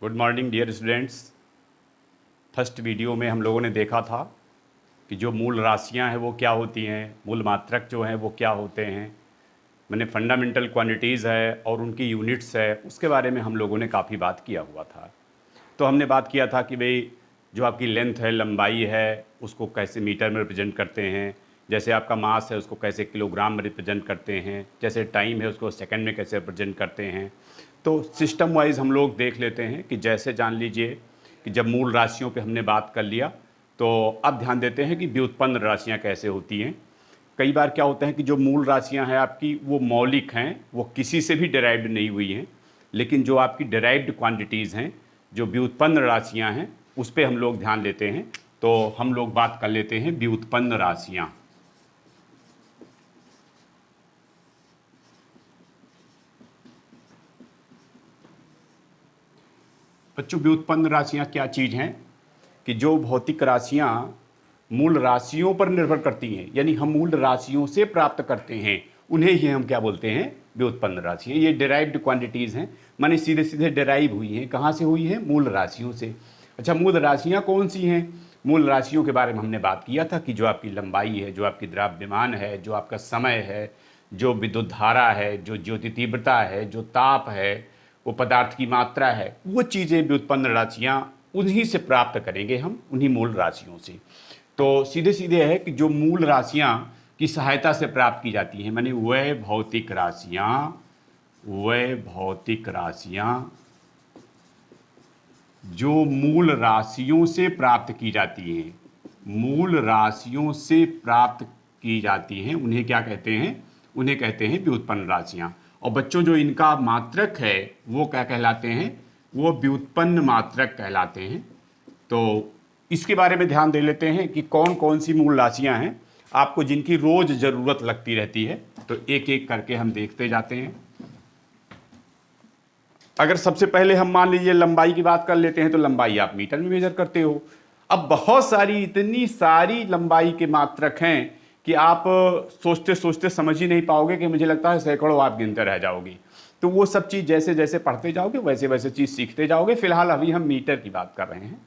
Good morning dear students. First video में हम लोगों ने देखा था कि जो मूल राशियां हैं वो क्या होती हैं, मूल मात्रक जो हैं वो क्या होते हैं, मैंने फंडामेंटल क्वांटिटीज़ है और उनकी यूनिट्स है, उसके बारे में हम लोगों ने काफ़ी बात किया हुआ था। तो हमने बात किया था कि भाई जो आपकी लेंथ है, लंबाई है, उसको कैसे मीटर में रिप्रेजेंट करते हैं, जैसे आपका मास है उसको कैसे किलोग्राम में रिप्रेजेंट करते हैं, जैसे टाइम है उसको सेकंड में कैसे रिप्रेजेंट करते हैं। तो सिस्टम वाइज हम लोग देख लेते हैं कि जैसे जान लीजिए कि जब मूल राशियों पे हमने बात कर लिया तो अब ध्यान देते हैं कि व्युत्पन्न राशियां कैसे होती हैं। कई बार क्या होता है कि जो मूल राशियां हैं आपकी वो मौलिक हैं, वो किसी से भी डिराइव्ड नहीं हुई हैं, लेकिन जो आपकी डिराइव्ड क्वांटिटीज़ हैं, जो व्युत्पन्न राशियां हैं, उस पर हम लोग ध्यान देते हैं। तो हम लोग बात कर लेते हैं व्युत्पन्न राशियां। बच्चों, व्युत्पन्न राशियां क्या चीज़ हैं कि जो भौतिक राशियां मूल राशियों पर निर्भर करती हैं, यानी हम मूल राशियों से प्राप्त करते हैं, उन्हें ही हम क्या बोलते हैं, व्युत्पन्न राशियां। ये डिराइव्ड क्वांटिटीज़ हैं, माने सीधे सीधे डिराइव हुई हैं। कहाँ से हुई हैं? मूल राशियों से। अच्छा, मूल राशियां कौन सी हैं? मूल राशियों के बारे में हमने बात किया था कि जो आपकी लंबाई है, जो आपकी द्रव्यमान है, जो आपका समय है, जो विद्युत धारा है, जो ज्योति तीव्रता है, जो ताप है, वो पदार्थ की मात्रा है, वो चीज़ें व्युत्पन्न राशियाँ उन्हीं से प्राप्त करेंगे हम, उन्हीं मूल राशियों से। तो सीधे सीधे है कि जो मूल राशियाँ की सहायता से प्राप्त की जाती हैं, माने वह भौतिक राशियाँ जो मूल राशियों से प्राप्त की जाती हैं, मूल राशियों से प्राप्त की जाती हैं, उन्हें क्या कहते हैं? उन्हें कहते हैं व्युत्पन्न राशियाँ। और बच्चों, जो इनका मात्रक है वो क्या कहलाते हैं? वो व्युत्पन्न मात्रक कहलाते हैं। तो इसके बारे में ध्यान दे लेते हैं कि कौन कौन सी मूल राशियां हैं आपको जिनकी रोज ज़रूरत लगती रहती है। तो एक एक करके हम देखते जाते हैं। अगर सबसे पहले हम मान लीजिए लंबाई की बात कर लेते हैं, तो लंबाई आप मीटर में मेजर करते हो। अब बहुत सारी, इतनी सारी लंबाई के मात्रक हैं कि आप सोचते सोचते समझ ही नहीं पाओगे, कि मुझे लगता है सैकड़ों आप गिनते रह जाओगे। तो वो सब चीज़ जैसे जैसे पढ़ते जाओगे वैसे वैसे चीज़ सीखते जाओगे। फिलहाल अभी हम मीटर की बात कर रहे हैं।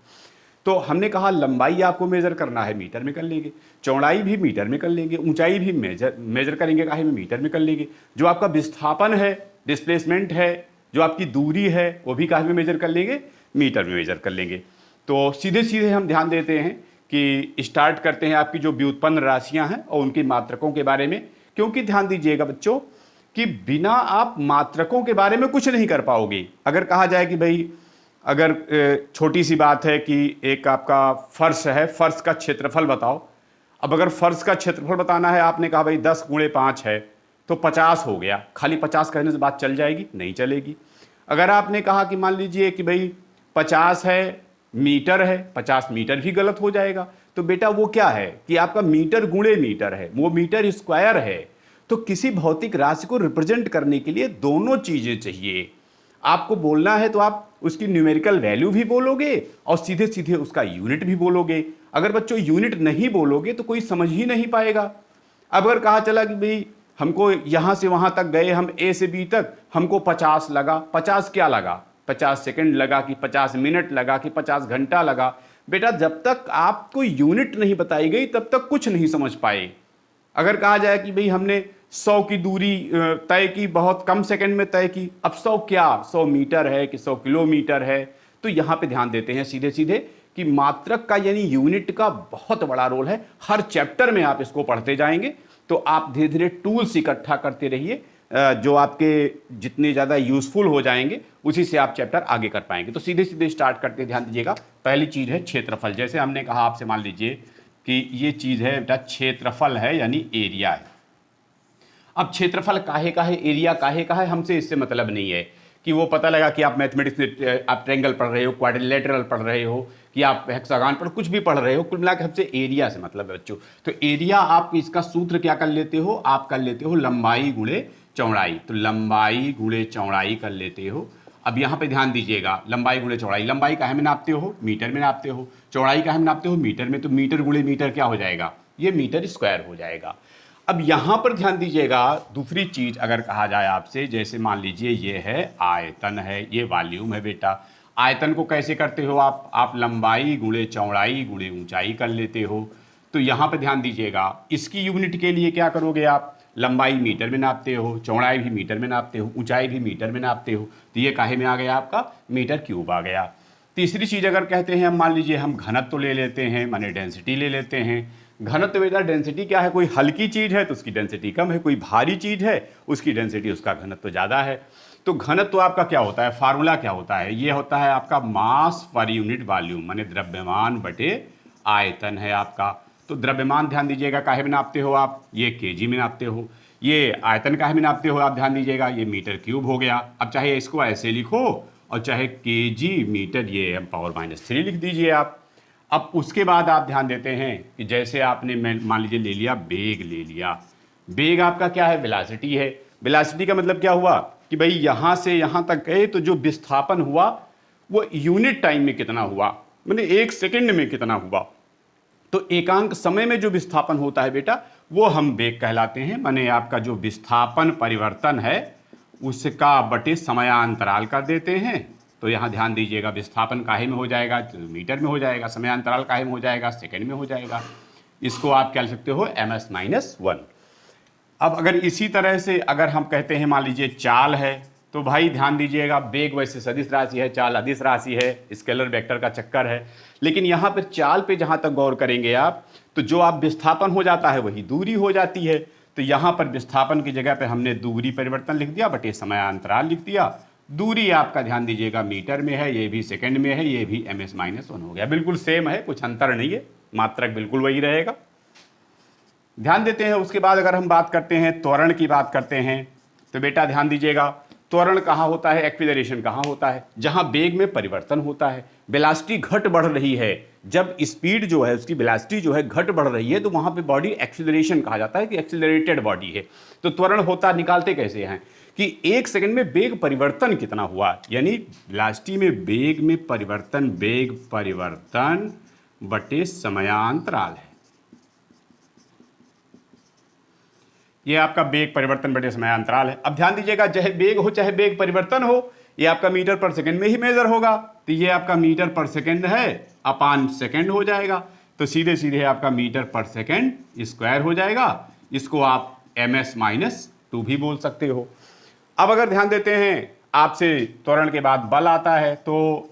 तो हमने कहा लंबाई आपको मेजर करना है, मीटर में कर लेंगे। चौड़ाई भी मीटर में कर लेंगे। ऊंचाई भी मेजर करेंगे, काहे में? मीटर में कर लेंगे। जो आपका विस्थापन है, डिस्प्लेसमेंट है, जो आपकी दूरी है, वो भी काहे में मेजर कर लेंगे? मीटर में मेजर कर लेंगे। तो सीधे सीधे हम ध्यान देते हैं कि स्टार्ट करते हैं आपकी जो व्युत्पन्न राशियां हैं और उनकी मात्रकों के बारे में। क्योंकि ध्यान दीजिएगा बच्चों कि बिना आप मात्रकों के बारे में कुछ नहीं कर पाओगे। अगर कहा जाए कि भाई, अगर छोटी सी बात है कि एक आपका फर्श है, फर्श का क्षेत्रफल बताओ। अब अगर फर्श का क्षेत्रफल बताना है, आपने कहा भाई 10 × 5 है, तो 50 हो गया। खाली 50 कहने से बात चल जाएगी? नहीं चलेगी। अगर आपने कहा कि मान लीजिए कि भाई 50 है, मीटर है, 50 मीटर भी गलत हो जाएगा। तो बेटा वो क्या है कि आपका मीटर गुणे मीटर है, वो मीटर स्क्वायर है। तो किसी भौतिक राशि को रिप्रेजेंट करने के लिए दोनों चीजें चाहिए। आपको बोलना है तो आप उसकी न्यूमेरिकल वैल्यू भी बोलोगे और सीधे सीधे उसका यूनिट भी बोलोगे। अगर बच्चों यूनिट नहीं बोलोगे तो कोई समझ ही नहीं पाएगा। अब अगर कहा चला कि भाई हमको यहां से वहां तक गए, हम ए से बी तक, हमको 50 लगा। 50 क्या लगा? 50 सेकंड लगा कि 50 मिनट लगा कि 50 घंटा लगा? बेटा, जब तक आपको यूनिट नहीं बताई गई तब तक कुछ नहीं समझ पाए। अगर कहा जाए कि भाई हमने 100 की दूरी तय की, बहुत कम सेकंड में तय की। अब 100 क्या? 100 मीटर है कि 100 किलोमीटर है? तो यहां पे ध्यान देते हैं सीधे सीधे कि मात्रक का यानी यूनिट का बहुत बड़ा रोल है। हर चैप्टर में आप इसको पढ़ते जाएंगे तो आप धीरे धीरे टूल्स इकट्ठा करते रहिए, जो आपके जितने ज़्यादा यूजफुल हो जाएंगे उसी से आप चैप्टर आगे कर पाएंगे। तो सीधे सीधे स्टार्ट करते, ध्यान दीजिएगा। पहली चीज़ है क्षेत्रफल। जैसे हमने कहा आपसे, मान लीजिए कि ये चीज़ है बेटा, क्षेत्रफल है यानी एरिया है। अब क्षेत्रफल काहे का है, एरिया काहे का है, हमसे इससे मतलब नहीं है कि वो पता लगा कि आप मैथमेटिक्स में आप ट्रायंगल पढ़ रहे हो, क्वाड्रिलेटरल पढ़ रहे हो, कि आप हेक्सागन पढ़, कुछ भी पढ़ रहे हो, कुल मिलाकर हमसे एरिया से मतलब है बच्चों। तो एरिया आप इसका सूत्र क्या कर लेते हो? आप कर लेते हो लंबाई गुणे चौड़ाई। तो लंबाई गुणे चौड़ाई कर लेते हो। अब यहाँ पे ध्यान दीजिएगा, लंबाई गुणे चौड़ाई। लंबाई काहे में नापते हो? मीटर में नापते हो। चौड़ाई काहे में नापते हो? मीटर में। तो मीटर गुणे मीटर क्या हो जाएगा? ये मीटर स्क्वायर हो जाएगा। अब यहां पर ध्यान दीजिएगा, दूसरी चीज अगर कहा जाए आपसे, जैसे मान लीजिए ये है आयतन है, ये वॉल्यूम है बेटा। आयतन को कैसे करते हो आप लंबाई गुणे चौड़ाई गुणे ऊंचाई कर लेते हो। तो यहाँ पे ध्यान दीजिएगा, इसकी यूनिट के लिए क्या करोगे आप, लंबाई मीटर में नापते हो, चौड़ाई भी मीटर में नापते हो, ऊंचाई भी मीटर में नापते हो, तो ये काहे में आ गया आपका, मीटर क्यूब आ गया। तीसरी चीज़ अगर कहते हैं, मान लीजिए हम घनत्व ले लेते हैं, माने डेंसिटी ले लेते हैं। घनत्व बेटा डेंसिटी क्या है, कोई हल्की चीज़ है तो उसकी डेंसिटी कम है, कोई भारी चीज़ है उसकी डेंसिटी उसका घनत्व ज़्यादा है। तो घनत्व आपका क्या होता है, फार्मूला क्या होता है, ये होता है आपका मास पर यूनिट वॉल्यूम, माने द्रव्यमान बटे आयतन है आपका। तो द्रव्यमान ध्यान दीजिएगा काहे में नापते हो आप, ये केजी में नापते हो। ये आयतन काहे में नापते हो आप, ध्यान दीजिएगा ये मीटर क्यूब हो गया। अब चाहे इसको ऐसे लिखो और चाहे केजी मीटर, ये पावर -3 लिख दीजिए आप। अब उसके बाद आप ध्यान देते हैं कि जैसे आपने मान लीजिए ले लिया बेग, ले लिया बेग, आपका क्या है, वेलोसिटी है। वेलोसिटी का मतलब क्या हुआ कि भाई यहाँ से यहाँ तक गए तो जो विस्थापन हुआ वो यूनिट टाइम में कितना हुआ, मैंने 1 सेकंड में कितना हुआ। तो एकांक समय में जो विस्थापन होता है बेटा वो हम वेग कहलाते हैं, माने आपका जो विस्थापन परिवर्तन है उसका बटे समयांतराल कर देते हैं। तो यहाँ ध्यान दीजिएगा, विस्थापन काहे में हो जाएगा, मीटर में हो जाएगा, समयांतराल काहे में हो जाएगा, सेकंड में हो जाएगा। इसको आप क्या लिख सकते हो, ms-1। अब अगर इसी तरह से अगर हम कहते हैं मान लीजिए चाल है, तो भाई ध्यान दीजिएगा बेग वैसे सदिश राशि है, चाल अदिश राशि है, स्केलर वेक्टर का चक्कर है। लेकिन यहाँ पर चाल पे जहाँ तक गौर करेंगे आप, तो जो आप विस्थापन हो जाता है वही दूरी हो जाती है। तो यहाँ पर विस्थापन की जगह पे हमने दूरी परिवर्तन लिख दिया बटे समयांतराल लिख दिया। दूरी आपका ध्यान दीजिएगा मीटर में है, ये भी सेकंड में है, ये भी ms-1 हो गया, बिल्कुल सेम है, कुछ अंतर नहीं है, मात्रक बिल्कुल वही रहेगा। ध्यान देते हैं उसके बाद अगर हम बात करते हैं त्वरण की बात करते हैं, तो बेटा ध्यान दीजिएगा त्वरण कहाँ होता है, एक्सीलरेशन कहाँ होता है, जहाँ वेग में परिवर्तन होता है, वेलोसिटी घट बढ़ रही है, जब स्पीड जो है उसकी वेलोसिटी जो है घट बढ़ रही है तो वहाँ पे बॉडी एक्सीलरेशन कहा जाता है कि एक्सीलरेटेड बॉडी है। तो त्वरण होता निकालते कैसे हैं कि 1 सेकंड में वेग परिवर्तन कितना हुआ, यानी वेलोसिटी में वेग परिवर्तन बटे समयांतराल है। ये आपका वेग परिवर्तन बटे समयांतराल है। अब ध्यान दीजिएगा चाहे वेग हो चाहे वेग परिवर्तन हो, ये आपका मीटर पर सेकंड में ही मेजर होगा, तो ये आपका मीटर पर सेकंड है अपान सेकंड हो जाएगा, तो सीधे सीधे आपका मीटर पर सेकंड स्क्वायर हो जाएगा। इसको आप ms-2 भी बोल सकते हो। अब अगर ध्यान देते हैं आपसे त्वरण के बाद बल आता है, तो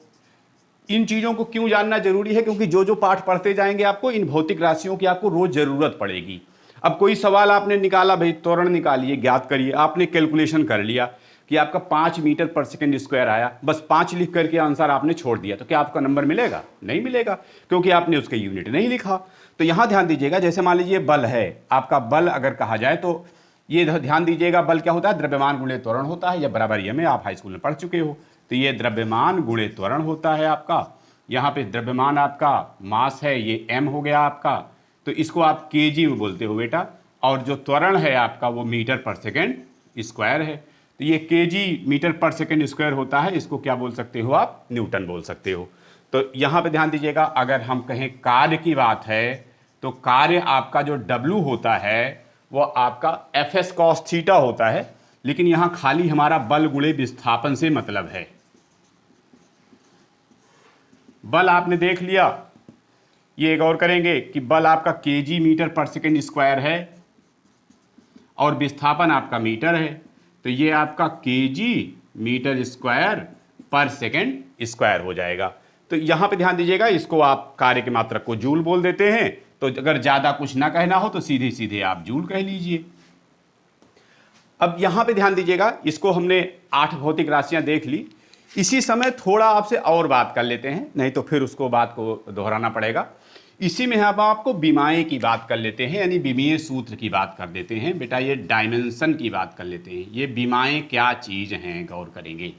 इन चीज़ों को क्यों जानना जरूरी है, क्योंकि जो जो पाठ पढ़ते जाएंगे आपको इन भौतिक राशियों की आपको रोज जरूरत पड़ेगी। अब कोई सवाल आपने निकाला, भाई त्वरण निकालिए, ज्ञात करिए, आपने कैलकुलेशन कर लिया कि आपका 5 मीटर पर सेकंड स्क्वायर आया, बस 5 लिख करके आंसर आपने छोड़ दिया, तो क्या आपका नंबर मिलेगा, नहीं मिलेगा, क्योंकि आपने उसके यूनिट नहीं लिखा। तो यहाँ ध्यान दीजिएगा, जैसे मान लीजिए बल है, आपका बल अगर कहा जाए तो ये ध्यान दीजिएगा बल क्या होता है, द्रव्यमान गुणे त्वरण होता है, या बराबर ये में आप हाई स्कूल में पढ़ चुके हो। तो ये द्रव्यमान गुणे त्वरण होता है आपका। यहाँ पे द्रव्यमान आपका मास है, ये m हो गया आपका, तो इसको आप kg में बोलते हो बेटा, और जो त्वरण है आपका वो मीटर पर सेकेंड स्क्वायर है। तो ये kg मीटर पर सेकेंड स्क्वायर होता है, इसको क्या बोल सकते हो आप, न्यूटन बोल सकते हो। तो यहाँ पे ध्यान दीजिएगा, अगर हम कहें कार्य की बात है तो कार्य आपका जो W होता है वो आपका Fs cos थीटा होता है, लेकिन यहाँ खाली हमारा बल गुणे विस्थापन से मतलब है। बल आपने देख लिया, ये गौर करेंगे कि बल आपका kg मीटर पर सेकेंड स्क्वायर है और विस्थापन आपका मीटर है, तो ये आपका kg मीटर स्क्वायर पर सेकेंड स्क्वायर हो जाएगा। तो यहाँ पे ध्यान दीजिएगा, इसको आप कार्य के मात्रक को जूल बोल देते हैं, तो अगर ज़्यादा कुछ ना कहना हो तो सीधे सीधे आप जूल कह लीजिए। अब यहाँ पे ध्यान दीजिएगा, इसको हमने 8 भौतिक राशियाँ देख ली। इसी समय थोड़ा आपसे और बात कर लेते हैं, नहीं तो फिर उसको बात को दोहराना पड़ेगा। इसी में हम आपको विमाएँ की बात कर लेते हैं, यानी विमीय सूत्र की बात कर देते हैं। बेटा ये डायमेंशन की बात कर लेते हैं। ये विमाएँ क्या चीज़ हैं, गौर करेंगे।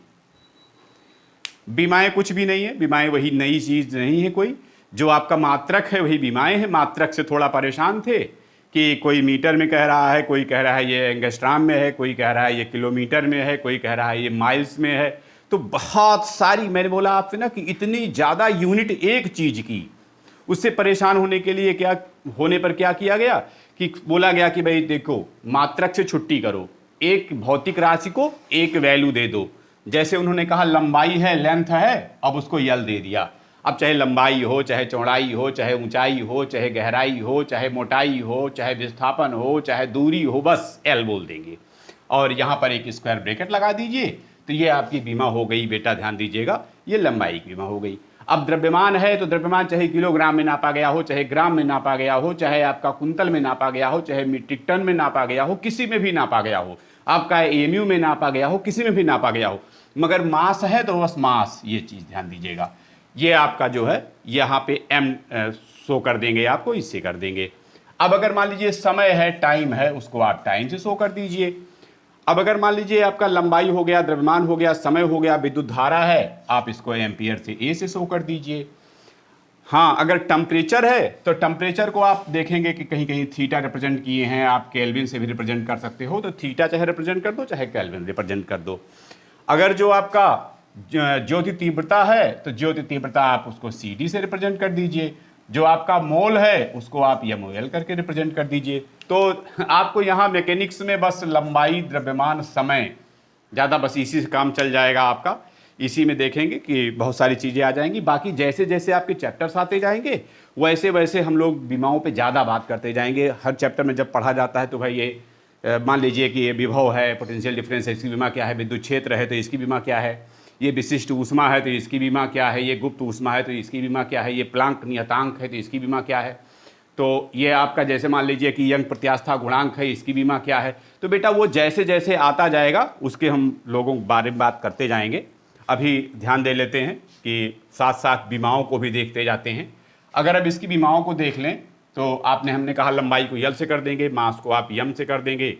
विमाएँ कुछ भी नहीं है, विमाएँ वही नई चीज़ नहीं है कोई, जो आपका मात्रक है वही विमाएँ है। मात्रक से थोड़ा परेशान थे कि कोई मीटर में कह रहा है, कोई कह रहा है ये एंगस्ट्राम में है, कोई कह रहा है ये किलोमीटर में है, कोई कह रहा है ये माइल्स में है। तो बहुत सारी, मैंने बोला आपसे ना कि इतनी ज़्यादा यूनिट एक चीज़ की, उससे परेशान होने के लिए क्या होने पर क्या किया गया कि बोला गया कि भाई देखो मात्रक से छुट्टी करो, एक भौतिक राशि को एक वैल्यू दे दो, जैसे उन्होंने कहा लंबाई है, लेंथ है, अब उसको यल दे दिया। अब चाहे लंबाई हो, चाहे चौड़ाई हो, चाहे ऊंचाई हो, चाहे गहराई हो, चाहे मोटाई हो, चाहे विस्थापन हो, चाहे दूरी हो, बस एल बोल देंगे और यहाँ पर एक स्क्वायर ब्रैकेट लगा दीजिए। तो ये आपकी बीमा हो गई बेटा, ध्यान दीजिएगा, ये लंबाई की बीमा हो गई। अब द्रव्यमान है तो द्रव्यमान चाहे किलोग्राम में नापा गया हो, चाहे ग्राम में नापा गया हो, चाहे आपका कुंतल में नापा गया हो, चाहे मीट्रिक टन में नापा गया हो, किसी में भी नापा गया हो, आपका एमयू में नापा गया हो, किसी में भी नापा गया हो, मगर मास है तो बस मास, ये चीज़ ध्यान दीजिएगा। ये आपका जो है यहाँ पे एम शो कर देंगे, आपको इससे कर देंगे। अब अगर मान लीजिए समय है, टाइम है, उसको आप टाइम से शो कर दीजिए। अब अगर मान लीजिए आपका लंबाई हो गया, द्रव्यमान हो गया, समय हो गया, विद्युत धारा है, आप इसको एम्पियर से ए से शो कर दीजिए। हाँ, अगर टेम्परेचर है तो टेम्परेचर को आप देखेंगे कि कहीं कहीं थीटा रिप्रेजेंट किए हैं, आप केल्विन से भी रिप्रेजेंट कर सकते हो, तो थीटा चाहे रिप्रेजेंट कर दो, चाहे केल्विन रिप्रेजेंट कर दो। अगर जो आपका ज्योति तीव्रता है तो ज्योति तीव्रता आप उसको CD से रिप्रेजेंट कर दीजिए। जो आपका मोल है उसको आप MOL करके रिप्रेजेंट कर दीजिए। तो आपको यहाँ मैकेनिक्स में बस लंबाई, द्रव्यमान, समय, ज़्यादा बस इसी से काम चल जाएगा आपका। इसी में देखेंगे कि बहुत सारी चीज़ें आ जाएंगी। बाकी जैसे जैसे आपके चैप्टर्स आते जाएंगे वैसे वैसे हम लोग बीमाओं पे ज़्यादा बात करते जाएंगे। हर चैप्टर में जब पढ़ा जाता है तो भाई ये मान लीजिए कि ये विभव है, पोटेंशियल डिफरेंस है, इसकी बीमा क्या है, विद्युत क्षेत्र है तो इसकी बीमा क्या है, ये विशिष्ट ऊष्मा है तो इसकी बीमा क्या है, ये गुप्त ऊष्मा है तो इसकी बीमा क्या है, ये प्लांक नियतांक है तो इसकी बीमा क्या है, तो ये आपका जैसे मान लीजिए कि यंग प्रत्यास्था गुणांक है, इसकी बीमा क्या है। तो बेटा वो जैसे जैसे आता जाएगा उसके हम लोगों के बारे में बात करते जाएंगे। अभी ध्यान दे लेते हैं कि साथ साथ बीमाओं को भी देखते जाते हैं। अगर अब इसकी बीमाओं को देख लें तो हमने कहा लंबाई को यल से कर देंगे, मास को आप यम से कर देंगे,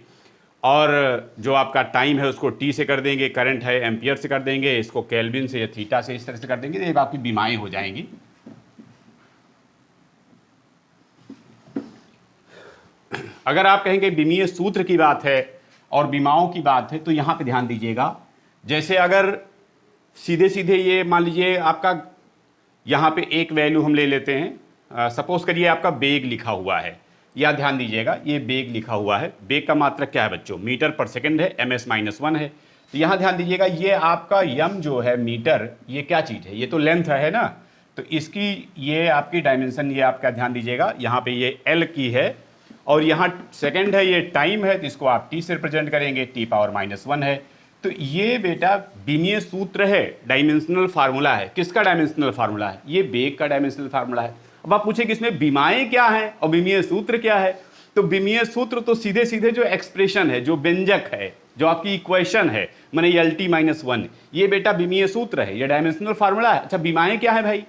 और जो आपका टाइम है उसको T से कर देंगे, करंट है एम्पियर से कर देंगे, इसको केल्विन से या थीटा से इस तरह से कर देंगे। ये आपकी बीमाएं हो जाएंगी। अगर आप कहेंगे बीमीय सूत्र की बात है और बीमाओं की बात है तो यहाँ पे ध्यान दीजिएगा। जैसे अगर सीधे सीधे ये मान लीजिए आपका यहाँ पे एक वैल्यू हम ले लेते हैं, सपोज करिए आपका बेग लिखा हुआ है, या ध्यान दीजिएगा ये बेग लिखा हुआ है। बेग का मात्रक क्या है बच्चों, मीटर पर सेकंड है, ms-1 है। तो यहाँ ध्यान दीजिएगा ये आपका यम जो है मीटर, ये क्या चीज़ है, ये तो लेंथ है ना, तो इसकी ये आपकी डायमेंशन, ये आपका ध्यान दीजिएगा यहाँ पे ये L की है, और यहाँ सेकंड है, ये टाइम है तो इसको आप T से रिप्रेजेंट करेंगे, T⁻⁻1 है। तो ये बेटा बीमीय सूत्र है, डायमेंशनल फार्मूला है। किसका डायमेंशनल फार्मूला है, ये बेग का डायमेंशनल फार्मूला है। अब आप पूछे कि इसमें बीमाएं क्या हैं और बीमीय सूत्र क्या है, तो बीमीय सूत्र तो सीधे सीधे जो एक्सप्रेशन है, जो व्यंजक है, जो आपकी इक्वेशन है, माने LT-1, ये बेटा बीमीय सूत्र है, ये डायमेंशनल फार्मूला है। अच्छा बीमाएं क्या है भाई,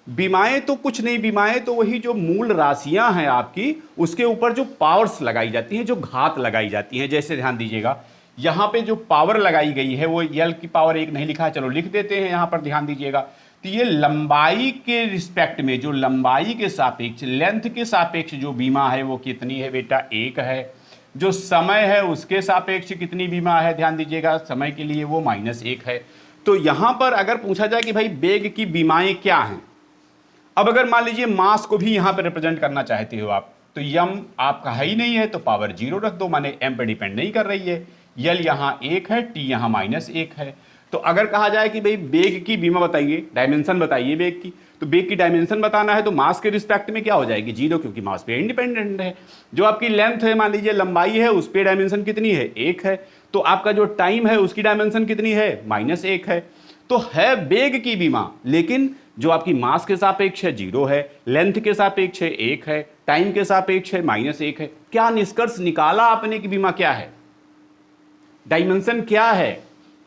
बीमाएं तो कुछ नहीं, बीमाएं तो वही जो मूल राशियां हैं आपकी, उसके ऊपर जो पावर्स लगाई जाती हैं, जो घात लगाई जाती हैं। जैसे ध्यान दीजिएगा यहाँ पे जो पावर लगाई गई है वो L की पावर 1 नहीं लिखा है, चलो लिख देते हैं यहाँ पर, ध्यान दीजिएगा। तो ये लंबाई के रिस्पेक्ट में, जो लंबाई के सापेक्ष, लेंथ के सापेक्ष जो बीमा है वो कितनी है बेटा, 1 है। जो समय है उसके सापेक्ष कितनी बीमा है, ध्यान दीजिएगा, समय के लिए वो -1 है। तो यहाँ पर अगर पूछा जाए कि भाई बेग की बीमाएं क्या हैं, अब अगर मान लीजिए मास को भी यहाँ पर रिप्रेजेंट करना चाहते हो आप, तो यम आपका है ही नहीं है तो पावर 0 रख दो, माने एम पे डिपेंड नहीं कर रही है। यल यहाँ 1 है, टी यहाँ -1 है। तो अगर कहा जाए कि भाई बेग की बीमा बताइए, डायमेंशन बताइए बेग की, तो बेग की डायमेंशन बताना है तो मास के रिस्पेक्ट में क्या हो जाएगी, 0, क्योंकि मास पे इंडिपेंडेंट है। जो आपकी लेंथ है, मान लीजिए लंबाई है, उस पर डायमेंशन कितनी है, 1 है। तो आपका जो टाइम है उसकी डायमेंशन कितनी है, -1 है। तो है बेग की बीमा, लेकिन जो आपकी मास के सापेक्ष है 0 है, लेंथ के सापेक्ष है 1 है, टाइम के सापेक्ष है -1 है। क्या निष्कर्ष निकाला आपने कि बीमा क्या है, डायमेंशन क्या है?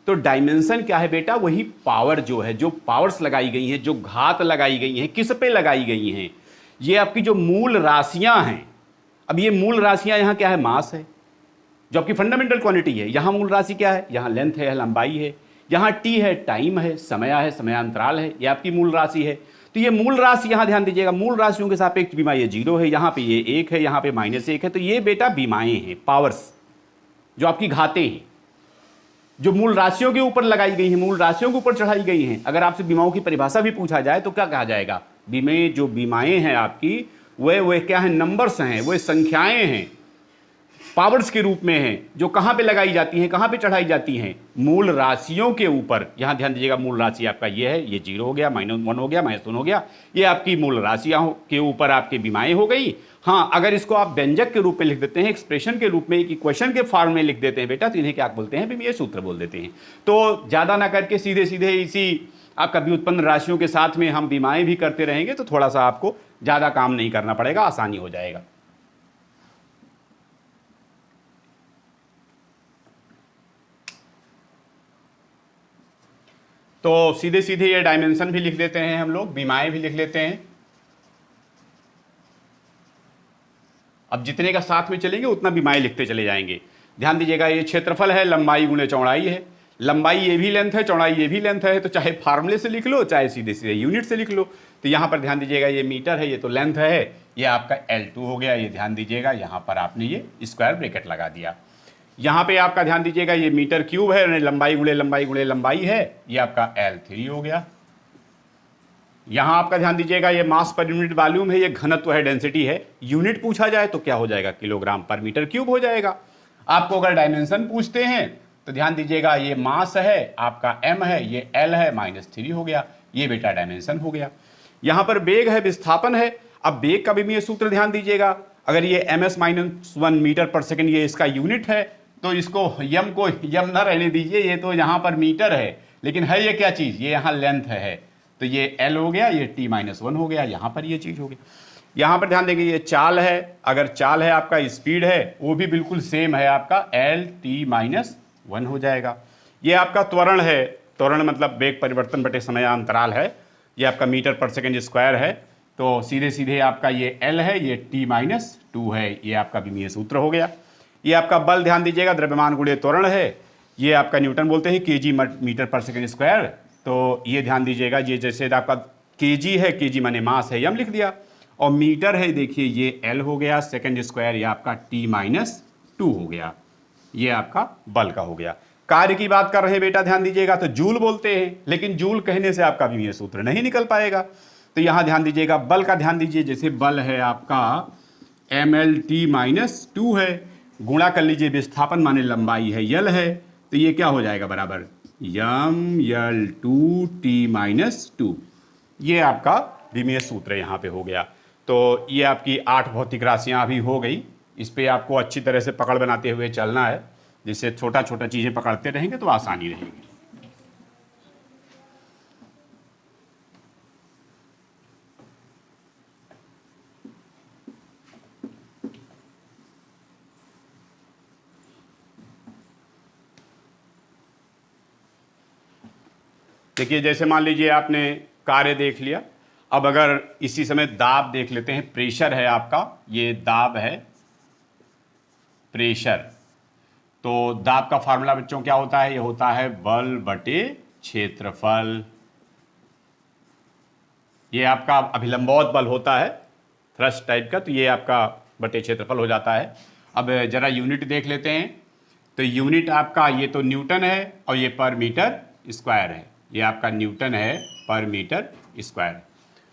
तो डायमेंशन क्या है बेटा, वही पावर जो है, जो पावर्स लगाई गई हैं, जो घात लगाई गई हैं, किस पे लगाई गई हैं, ये आपकी जो मूल राशियां हैं। अब ये मूल राशियां यहाँ क्या है, मास है, जो आपकी फंडामेंटल क्वांटिटी है। यहाँ मूल राशि क्या है, यहाँ लेंथ है, लंबाई है, यहाँ टी है, टाइम है, समय है, समयांतराल है, ये आपकी मूल राशि है। तो ये मूल राशि, यहाँ ध्यान दीजिएगा, मूल राशियों के सापेक्ष बीमा ये 0 है, यहाँ पे ये 1 है, यहाँ पे -1 है। तो ये बेटा बीमाएं हैं, पावर्स जो आपकी घातें हैं, जो मूल राशियों के ऊपर लगाई गई हैं, मूल राशियों के ऊपर चढ़ाई गई हैं। अगर आपसे बीमाओं की परिभाषा भी पूछा जाए तो क्या कहा जाएगा, बीमे जो बीमाएं हैं आपकी, वे क्या है, नंबर्स हैं, वे संख्याएं हैं। पावर्स के रूप में हैं, जो कहाँ पे लगाई जाती हैं, कहाँ पे चढ़ाई जाती हैं, मूल राशियों के ऊपर। यहाँ ध्यान दीजिएगा, मूल राशि आपका ये है, ये 0 हो गया, -1 हो गया, -1 हो गया, ये आपकी मूल राशियाँ के ऊपर आपकी बीमाएँ हो गई। हाँ, अगर इसको आप व्यंजक के रूप में लिख देते हैं, एक्सप्रेशन के रूप में, एक इक्वेशन के फॉर्म में लिख देते हैं बेटा, तो इन्हें क्या बोलते हैं, ये सूत्र बोल देते हैं। तो ज़्यादा ना करके सीधे सीधे इसी आपका व्युत्पन्न राशियों के साथ में हम बीमाएँ भी करते रहेंगे, तो थोड़ा सा आपको ज़्यादा काम नहीं करना पड़ेगा, आसानी हो जाएगा। तो सीधे सीधे ये डायमेंशन भी लिख देते हैं हम लोग, बीमाएँ भी लिख लेते हैं। अब जितने का साथ में चलेंगे उतना बीमाएँ लिखते चले जाएंगे। ध्यान दीजिएगा, ये क्षेत्रफल है, लंबाई गुणे चौड़ाई है। लंबाई ये भी लेंथ है, चौड़ाई ये भी लेंथ है, तो चाहे फार्मूले से लिख लो, चाहे सीधे सीधे यूनिट से लिख लो। तो यहाँ पर ध्यान दीजिएगा, ये मीटर है, ये तो लेंथ है, ये आपका L2 हो गया। ये ध्यान दीजिएगा, यहाँ पर आपने ये स्क्वायर ब्रैकेट लगा दिया। यहाँ पे आपका ध्यान दीजिएगा, ये मीटर क्यूब है, लंबाई गुणे लंबाई गुणे लंबाई है, ये आपका L3 हो गया। यहाँ आपका ध्यान दीजिएगा, ये मास पर यूनिट वॉल्यूम है, ये घनत्व है, डेंसिटी है। यूनिट पूछा जाए तो क्या हो जाएगा, किलोग्राम पर मीटर क्यूब हो जाएगा। आपको अगर डायमेंशन पूछते हैं तो ध्यान दीजिएगा, ये मास है आपका m है, ये L है, -3 हो गया, ये बेटा डायमेंशन हो गया। यहाँ पर वेग है, विस्थापन है। अब वेग का भी ये सूत्र ध्यान दीजिएगा, अगर ये ms-1 मीटर पर सेकंड ये इसका यूनिट है, तो इसको यम को यम ना रहने दीजिए, ये तो यहाँ पर मीटर है, लेकिन है ये क्या चीज़, ये यहाँ लेंथ है, तो ये L हो गया, ये t-1 हो गया, यहाँ पर ये चीज़ हो गई। यहाँ पर ध्यान देंगे, ये चाल है, अगर चाल है आपका स्पीड है, वो भी बिल्कुल सेम है, आपका L-t-1 हो जाएगा। ये आपका त्वरण है, त्वरण मतलब वेग परिवर्तन बटे समयांतराल है, ये आपका मीटर पर सेकंड स्क्वायर है। तो सीधे सीधे आपका ये L है, ये t-2 है, ये आपका विमीय सूत्र हो गया। ये आपका बल ध्यान दीजिएगा, द्रव्यमान गुणे त्वरण है, ये आपका न्यूटन बोलते हैं, kg मीटर पर सेकंड स्क्वायर। तो ये ध्यान दीजिएगा, ये जैसे आपका kg है, kg माने मास है, यम लिख दिया, और मीटर है देखिए ये L हो गया, सेकंड स्क्वायर ये आपका t-2 हो गया, ये आपका बल का हो गया। कार्य की बात कर रहे हैं बेटा, ध्यान दीजिएगा, तो जूल बोलते हैं, लेकिन जूल कहने से आपका विमीय सूत्र नहीं निकल पाएगा। तो यहाँ ध्यान दीजिएगा, बल का ध्यान दीजिए, जैसे बल है आपका mL-t-2 है, गुणा कर लीजिए विस्थापन माने लंबाई है यल है, तो ये क्या हो जाएगा बराबर mL2t-2, ये आपका विमीय सूत्र यहाँ पे हो गया। तो ये आपकी 8 भौतिक राशियाँ अभी हो गई। इस पे आपको अच्छी तरह से पकड़ बनाते हुए चलना है, जिससे छोटा छोटा चीज़ें पकड़ते रहेंगे तो आसानी रहेगी। देखिए, जैसे मान लीजिए आपने कार्य देख लिया, अब अगर इसी समय दाब देख लेते हैं, प्रेशर है आपका, ये दाब है, प्रेशर। तो दाब का फार्मूला बच्चों क्या होता है, ये होता है बल बटे क्षेत्रफल। ये आपका अभिलंबवत बल होता है, थ्रस्ट टाइप का, तो ये आपका बटे क्षेत्रफल हो जाता है। अब जरा यूनिट देख लेते हैं, तो यूनिट आपका ये तो न्यूटन है, और ये पर मीटर स्क्वायर है, ये आपका न्यूटन है पर मीटर स्क्वायर।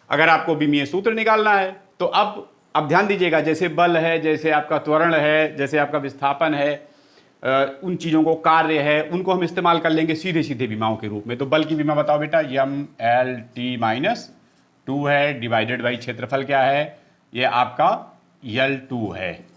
अगर आपको विमीय सूत्र निकालना है तो अब ध्यान दीजिएगा, जैसे बल है, जैसे आपका त्वरण है, जैसे आपका विस्थापन है, उन चीज़ों को कार्य है, उनको हम इस्तेमाल कर लेंगे सीधे सीधे विमाओं के रूप में। तो बल की विमा बताओ बेटा, mL-t-2 है, डिवाइडेड बाई क्षेत्रफल क्या है, ये आपका L2 है।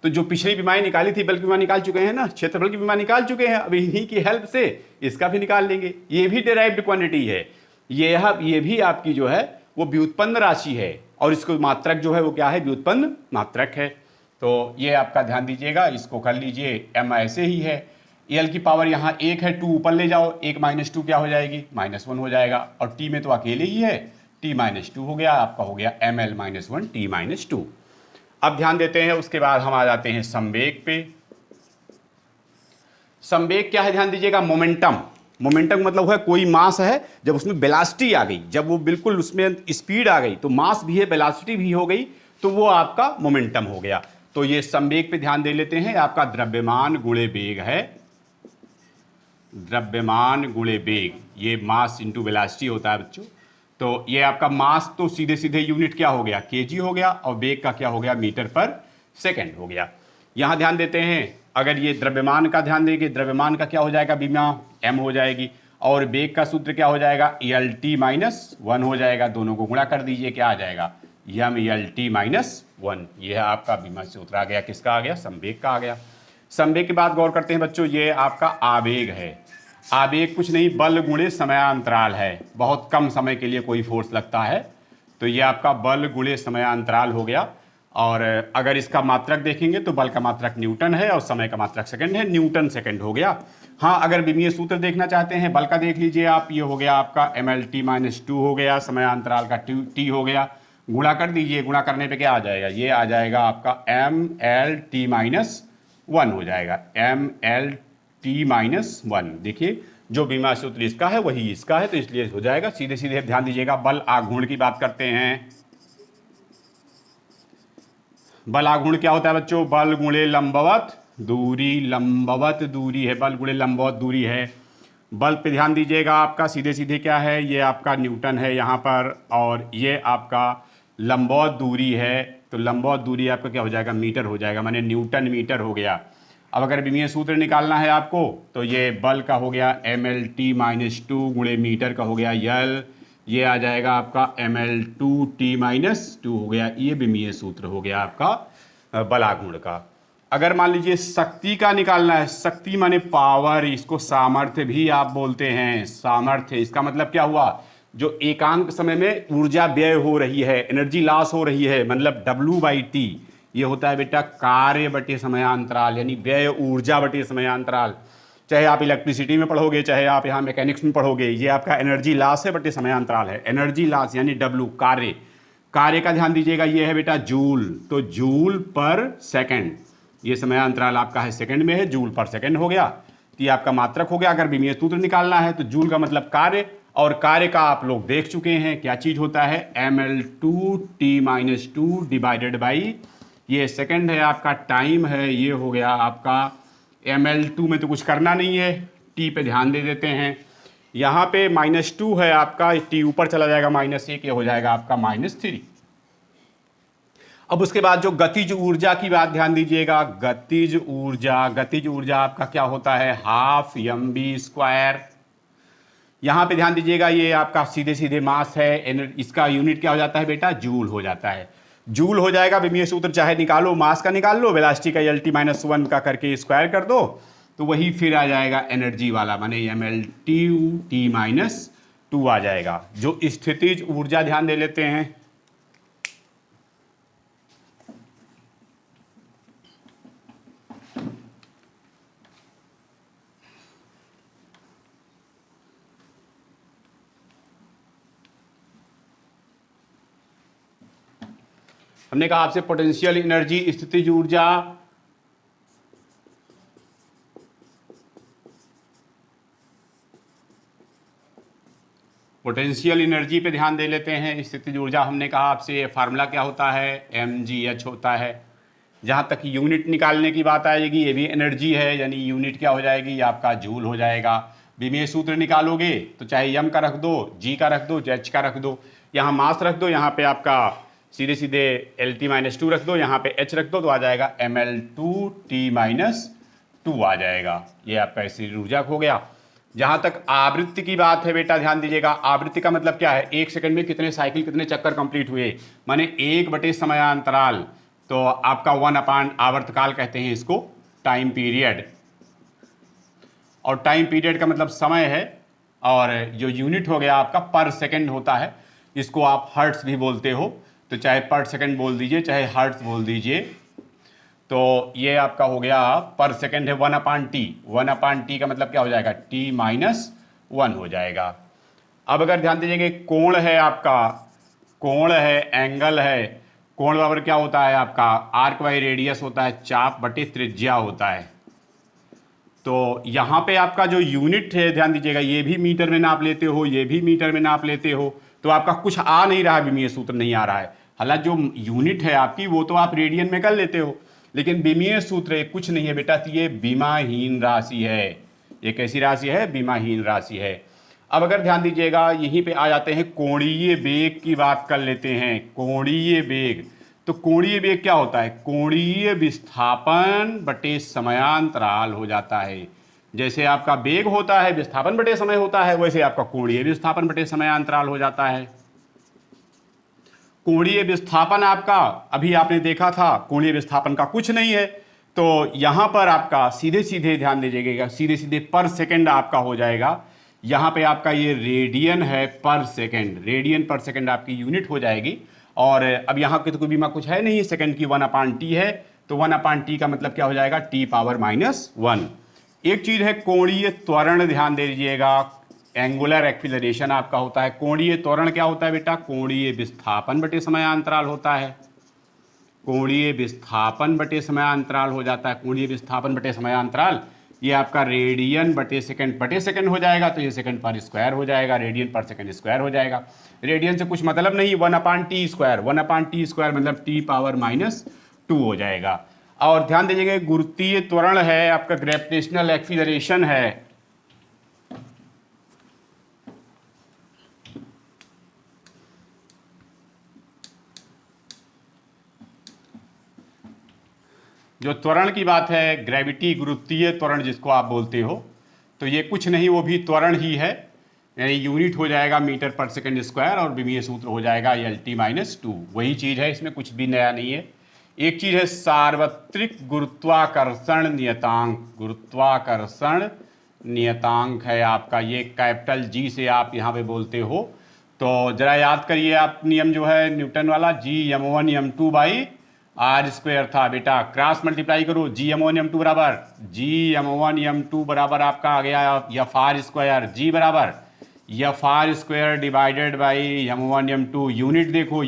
तो जो पिछली बीमाएं निकाली थी, बल की बीमा निकाल चुके हैं ना, क्षेत्रफल की बीमा निकाल चुके हैं, अब इन्हीं की हेल्प से इसका भी निकाल लेंगे। ये भी डिराइव्ड क्वांटिटी है, ये भी आपकी जो है वो व्युत्पन्न राशि है, और इसको मात्रक जो है वो क्या है, व्युत्पन्न मात्रक है। तो ये आपका ध्यान दीजिएगा, इसको कर लीजिए, m ऐसे ही है, l की पावर यहाँ 1 है, 2 ऊपर ले जाओ, 1 - 2 क्या हो जाएगी, -1 हो जाएगा, और t में तो अकेले ही है, t-2 हो गया, आपका हो गया mL-1 t-2। अब ध्यान देते हैं, उसके बाद हम आ जाते हैं संवेग पे। संवेग क्या है, ध्यान दीजिएगा, मोमेंटम। मोमेंटम मतलब है कोई मास है, जब उसमें वेलोसिटी आ गई, जब वो बिल्कुल उसमें स्पीड आ गई, तो मास भी है, वेलोसिटी भी हो गई, तो वो आपका मोमेंटम हो गया। तो ये संवेग पे ध्यान दे लेते हैं, आपका द्रव्यमान गुणे वेग है, द्रव्यमान गुणे वेग, ये मास इंटू वेलोसिटी होता है बच्चों। तो ये आपका मास तो सीधे सीधे यूनिट क्या हो गया, केजी हो गया, और वेग का क्या हो गया, मीटर पर सेकंड हो गया। यहाँ ध्यान देते हैं, अगर ये द्रव्यमान का ध्यान देंगे, द्रव्यमान का क्या हो जाएगा बीमा, m हो जाएगी, और वेग का सूत्र क्या हो जाएगा, ELT-1 हो जाएगा। दोनों को गुणा कर दीजिए, क्या आ जाएगा, m/ELT-1। ये है आपका बीमा सूत्र आ गया, किसका आ गया, संवेग का आ गया। संवेग की बात गौर करते हैं बच्चों, ये आपका आवेग है। आवेग कुछ नहीं, बल गुणे समयांतराल है। बहुत कम समय के लिए कोई फोर्स लगता है, तो ये आपका बल गुणे समयांतराल हो गया। और अगर इसका मात्रक देखेंगे तो बल का मात्रक न्यूटन है और समय का मात्रक सेकंड है, न्यूटन सेकंड हो गया। हाँ, अगर विमीय सूत्र देखना चाहते हैं बल का, देख लीजिए आप, ये हो गया आपका MLT-2 हो गया, समयांतराल का T हो गया। गुणा कर दीजिए, गुणा करने पे क्या आ जाएगा, ये आ जाएगा आपका MLT-1 हो जाएगा, MLT-1। देखिए जो बीमा सूत्र इसका है वही इसका है, तो इसलिए हो जाएगा। सीधे सीधे ध्यान दीजिएगा, बल आघूर्ण की बात करते हैं। बल आघूर्ण क्या होता है बच्चों, बल गुणे लंबवत दूरी, लंबवत दूरी है, बल गुणे लंबवत दूरी है। बल पे ध्यान दीजिएगा, आपका सीधे सीधे क्या है, ये आपका न्यूटन है यहाँ पर, और ये आपका लंबवत दूरी है, तो लंबवत दूरी आपका क्या हो जाएगा, मीटर हो जाएगा, माने न्यूटन मीटर हो गया। अब अगर विमीय सूत्र निकालना है आपको, तो ये बल का हो गया MLT-2 गुणे मीटर का हो गया L, ये आ जाएगा आपका ML2T-2 हो गया। ये विमीय सूत्र हो गया आपका बल आघूर्ण का। अगर मान लीजिए शक्ति का निकालना है, शक्ति माने पावर, इसको सामर्थ्य भी आप बोलते हैं। सामर्थ्य, इसका मतलब क्या हुआ, जो एकांक समय में ऊर्जा व्यय हो रही है, एनर्जी लॉस हो रही है, मतलब W/T, ये होता है बेटा कार्य बटे समयांतराल, यानी व्यय ऊर्जा बटे समयांतराल। चाहे आप इलेक्ट्रिसिटी में पढ़ोगे, चाहे आप यहाँ मैकेनिक्स में पढ़ोगे, ये आपका एनर्जी लॉस है बटे समयांतराल है। एनर्जी लॉस यानी W, कार्य, कार्य का ध्यान दीजिएगा, ये है बेटा जूल, तो जूल पर सेकंड, ये समयांतराल आपका है सेकंड में है, जूल पर सेकंड हो गया, तो ये आपका मात्रक हो गया। अगर विमीय सूत्र निकालना है तो जूल का मतलब कार्य, और कार्य का आप लोग देख चुके हैं क्या चीज होता है, ML2T-2 डिवाइडेड बाई, ये सेकंड है आपका, टाइम है, ये हो गया आपका ML2 में तो कुछ करना नहीं है, T पे ध्यान दे देते हैं। यहाँ पे -2 है आपका, T ऊपर चला जाएगा -1, ये हो जाएगा आपका -3। अब उसके बाद जो गतिज ऊर्जा की बात ध्यान दीजिएगा, गतिज ऊर्जा, गतिज ऊर्जा आपका क्या होता है, 12mv²। यहाँ पे ध्यान दीजिएगा, ये आपका सीधे सीधे मास है, इसका यूनिट क्या हो जाता है बेटा, जूल हो जाता है। जूल हो जाएगा, विमीय सूत्र चाहे निकालो, मास का निकाल लो, वेलोसिटी का LT-1 का करके स्क्वायर कर दो, तो वही फिर आ जाएगा एनर्जी वाला, माने MLT-2 आ जाएगा। जो स्थितिज ऊर्जा ध्यान दे लेते हैं, हमने कहा आपसे पोटेंशियल एनर्जी, स्थितिज ऊर्जा, पोटेंशियल एनर्जी पे ध्यान दे लेते हैं। स्थितिज ऊर्जा हमने कहा आपसे फार्मूला क्या होता है, mgh होता है। जहाँ तक यूनिट निकालने की बात आएगी, ये भी एनर्जी है, यानी यूनिट क्या हो जाएगी, ये आपका जूल हो जाएगा। विमीय सूत्र निकालोगे तो चाहे m का रख दो, g का रख दो, h का रख दो, यहाँ मास रख दो, यहाँ पे आपका सीधे सीधे LT-2 रख दो, यहाँ पे h रख दो, तो आ जाएगा ML2T-2 आ जाएगा। ये आपका स्थितिज ऊर्जा हो गया। जहां तक आवृत्ति की बात है बेटा, ध्यान दीजिएगा, आवृत्ति का मतलब क्या है, एक सेकंड में कितने साइकिल, कितने चक्कर कंप्लीट हुए, माने 1 समयांतराल, तो आपका 1 आवर्तकाल कहते हैं इसको, टाइम पीरियड। और टाइम पीरियड का मतलब समय है, और जो यूनिट हो गया आपका पर सेकंड होता है, इसको आप हर्ट्स भी बोलते हो, तो चाहे पर सेकंड बोल दीजिए, चाहे हर्ट्स बोल दीजिए। तो ये आपका हो गया पर सेकंड है 1/T, 1/T का मतलब क्या हो जाएगा, T-1 हो जाएगा। अब अगर ध्यान दीजिएगा, कोण है आपका, कोण है, एंगल है, कोण बराबर क्या होता है आपका, आर्क बाई रेडियस होता है, चाप बटे त्रिज्या होता है। तो यहाँ पे आपका जो यूनिट है, ध्यान दीजिएगा, ये भी मीटर में नाप लेते हो, ये भी मीटर में नाप लेते हो, तो आपका कुछ आ नहीं रहा है, विमीय सूत्र नहीं आ रहा है। हालांकि जो यूनिट है आपकी वो तो आप रेडियन में कर लेते हो, लेकिन विमीय सूत्र कुछ नहीं है बेटा, तो ये बीमाहीन राशि है। ये कैसी राशि है, बीमाहीन राशि है। अब अगर ध्यान दीजिएगा, यहीं पे आ जाते हैं कोणीय वेग की बात कर लेते हैं। कोणीय वेग, तो कोणीय वेग क्या होता है? कोणीय विस्थापन बटे समयांतराल हो जाता है। जैसे आपका वेग होता है विस्थापन बटे समय होता है, वैसे आपका कोणीय विस्थापन बटे समयांतराल हो जाता है। कोणीय विस्थापन आपका अभी आपने देखा था, कोणीय विस्थापन का कुछ नहीं है, तो यहां पर आपका सीधे सीधे ध्यान दीजिएगा, सीधे सीधे पर सेकंड आपका हो जाएगा। यहां पे आपका ये रेडियन है पर सेकंड, रेडियन पर सेकंड आपकी यूनिट हो जाएगी। और अब यहाँ के तो कोई बीमा कुछ है नहीं, सेकंड की 1/t है, तो 1/t का मतलब क्या हो जाएगा? t⁻⁻1। एक चीज है कोणीय त्वरण, ध्यान दे दीजिएगा, एंगुलर एक्सीलरेशन आपका होता है। कोणीय त्वरण क्या होता है बेटा? कोणीय विस्थापन बटे समयांतराल होता है। कोणीय विस्थापन बटे समयांतराल हो जाता है। कोणीय विस्थापन बटे समयांतराल ये आपका रेडियन बटे सेकंड हो जाएगा, तो ये सेकंड पर स्क्वायर हो जाएगा, रेडियन पर सेकंड स्क्वायर हो जाएगा। रेडियन से कुछ मतलब नहीं, 1/t स्क्वायर, 1/t स्क्वायर मतलब t⁻⁻2 हो जाएगा। और ध्यान दीजिएगा गुरुत्वीय त्वरण है आपका, ग्रेविटेशनल एक्सीलरेशन है, जो त्वरण की बात है, ग्रेविटी, गुरुत्वीय त्वरण जिसको आप बोलते हो, तो ये कुछ नहीं, वो भी त्वरण ही है, यानी यूनिट हो जाएगा मीटर पर सेकंड स्क्वायर और विमीय सूत्र हो जाएगा LT-2। वही चीज़ है, इसमें कुछ भी नया नहीं है। एक चीज़ है सार्वत्रिक गुरुत्वाकर्षण नियतांक, गुरुत्वाकर्षण नियतांक है आपका, ये कैपिटल G से आप यहाँ पे बोलते हो। तो जरा याद करिए आप नियम जो है न्यूटन वाला, Gm1m2/r² था बेटा, क्रॉस मल्टीप्लाई करो, Gm1m2 बराबर Gm1m2 बराबर आपका आ गया Fr², G बराबर Fr² divided by m1m2। Unit देखो,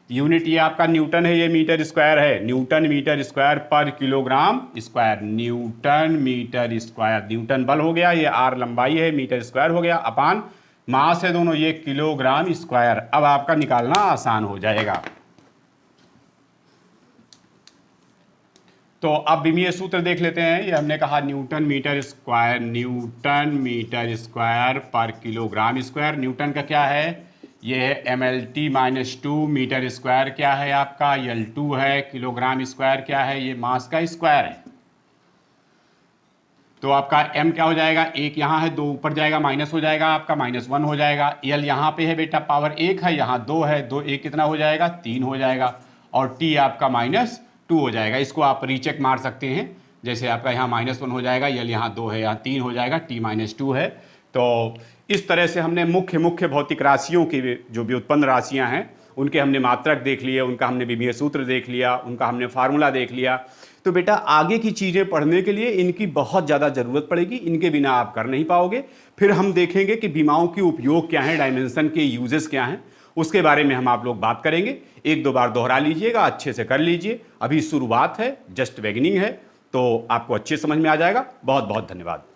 यूनिट ये आपका न्यूटन है, ये मीटर स्क्वायर है, न्यूटन मीटर स्क्वायर पर kilogram square, newton metre square. Newton बल हो गया, ये r लंबाई है, मीटर स्क्वायर हो गया, अपान मास है दोनों, ये किलोग्राम स्क्वायर। अब आपका निकालना आसान हो जाएगा। तो अब विमीय सूत्र देख लेते हैं। ये हमने कहा न्यूटन मीटर स्क्वायर पर किलोग्राम स्क्वायर। न्यूटन का क्या है? ये है mLT-2 मीटर स्क्वायर क्या है आपका? L2 है, किलोग्राम स्क्वायर क्या है? ये मास का स्क्वायर है। तो आपका m क्या हो जाएगा? एक यहाँ है, 2 ऊपर जाएगा, माइनस हो जाएगा आपका, -1 हो जाएगा। L यहाँ पे है बेटा, पावर 1 है, यहाँ 2 है, 2 1 कितना हो जाएगा? 3 हो जाएगा। और t आपका -2 हो जाएगा। इसको आप रीचेक मार सकते हैं, जैसे आपका यहाँ -1 हो जाएगा, L यहाँ 2 है, यहाँ 3 हो जाएगा, t-2 है। तो इस तरह से हमने मुख्य भौतिक राशियों की जो व्युत्पन्न राशियाँ हैं उनके हमने मात्रक देख लिए, उनका हमने विमीय सूत्र देख लिया, उनका हमने फार्मूला देख लिया। तो बेटा आगे की चीज़ें पढ़ने के लिए इनकी बहुत ज़्यादा ज़रूरत पड़ेगी, इनके बिना आप कर नहीं पाओगे। फिर हम देखेंगे कि विमाओं के उपयोग क्या हैं, डायमेंशन के यूजेस क्या हैं, उसके बारे में हम आप लोग बात करेंगे। 1-2 बार दोहरा लीजिएगा, अच्छे से कर लीजिए, अभी शुरुआत है, जस्ट बिगिनिंग है, तो आपको अच्छे समझ में आ जाएगा। बहुत बहुत धन्यवाद।